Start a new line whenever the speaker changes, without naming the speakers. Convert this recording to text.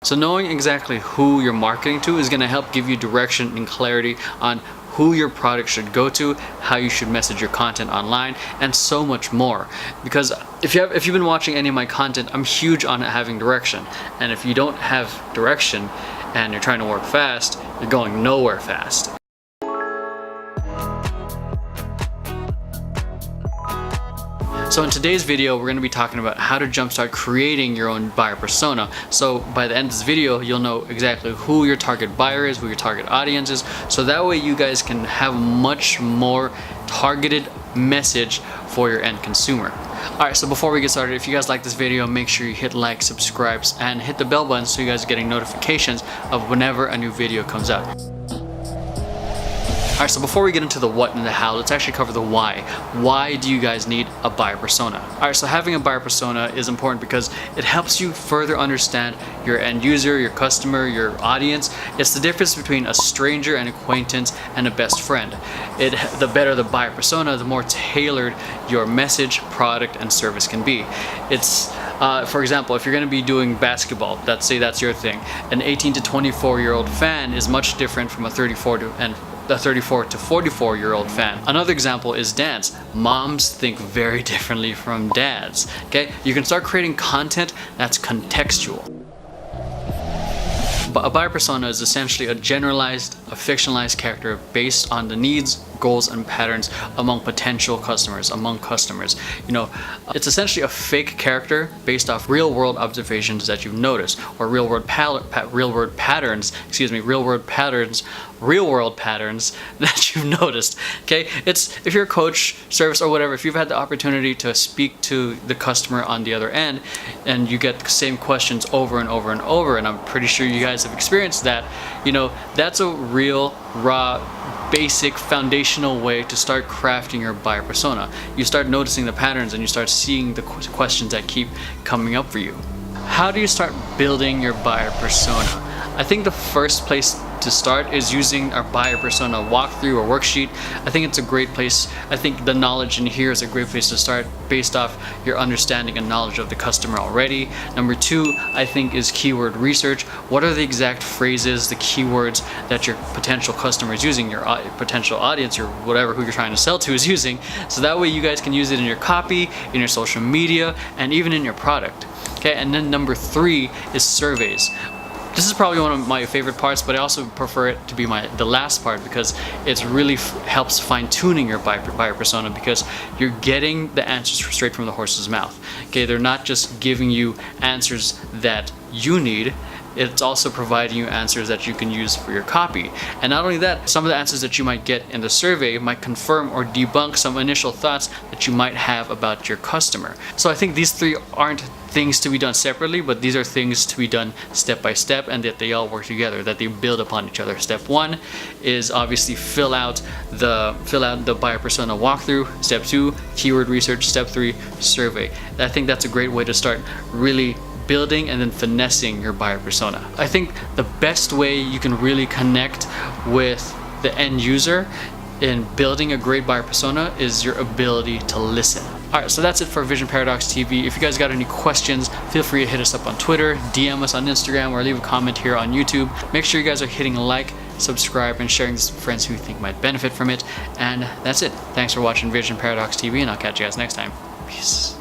So knowing exactly who you're marketing to is going to help give you direction and clarity on who your product should go to, how you should message your content online, and so much more. Because if you've been watching any of my content, I'm huge on having direction. And if you don't have direction and you're trying to work fast, you're going nowhere fast. So in today's video, we're going to be talking about how to jumpstart creating your own buyer persona. So by the end of this video, you'll know exactly who your target buyer is, who your target audience is. So that way you guys can have much more targeted message for your end consumer. Alright, so before we get started, if you guys like this video, make sure you hit like, subscribe, and hit the bell button so you guys are getting notifications of whenever a new video comes out. Alright, so before we get into the what and the how, let's actually cover the why. Why do you guys need a buyer persona? Alright, so having a buyer persona is important because it helps you further understand your end user, your customer, your audience. It's the difference between a stranger, an acquaintance, and a best friend. The better the buyer persona, the more tailored your message, product, and service can be. It's for example, if you're going to be doing basketball, let's say that's your thing, an 18 to 24-year-old fan is much different from a 34 to 44-year-old fan. Another example is dance. Moms think very differently from dads. Okay, you can start creating content that's contextual. But a buyer persona is essentially a generalized, a fictionalized character based on the needs, goals, and patterns among potential customers, You know, it's essentially a fake character based off real-world observations that you've noticed, or real-world patterns that you've noticed. Okay, it's if you're a coach, service, or whatever, if you've had the opportunity to speak to the customer on the other end, and you get the same questions over and over and over, and I'm pretty sure you guys have experienced that. You know, that's a real, raw, basic foundational way to start crafting your buyer persona. You start noticing the patterns and you start seeing the questions that keep coming up for you. How do you start building your buyer persona? I think the first place to start is using our buyer persona walkthrough or worksheet. I think it's a great place. I think the knowledge in here is a great place to start based off your understanding and knowledge of the customer already. Number two, I think, is keyword research. What are the exact phrases, the keywords that your potential customer is using, your potential audience, or whatever who you're trying to sell to is using, so that way you guys can use it in your copy, in your social media, and even in your product. Okay, and then number three is surveys. This is probably one of my favorite parts, but I also prefer it to be the last part because it really helps fine-tuning your buyer persona, because you're getting the answers straight from the horse's mouth. Okay, they're not just giving you answers that you need, it's also providing you answers that you can use for your copy. And not only that, some of the answers that you might get in the survey might confirm or debunk some initial thoughts that you might have about your customer. So I think these three aren't things to be done separately, but these are things to be done step by step, and that they all work together, that they build upon each other. Step one is obviously fill out the buyer persona walkthrough. Step two, keyword research. Step three, survey. I think that's a great way to start really building and then finessing your buyer persona. I think the best way you can really connect with the end user in building a great buyer persona is your ability to listen. Alright, so that's it for Vision Paradox TV. If you guys got any questions, feel free to hit us up on Twitter, DM us on Instagram, or leave a comment here on YouTube. Make sure you guys are hitting like, subscribe, and sharing this with friends who you think might benefit from it. And that's it. Thanks for watching Vision Paradox TV, and I'll catch you guys next time. Peace.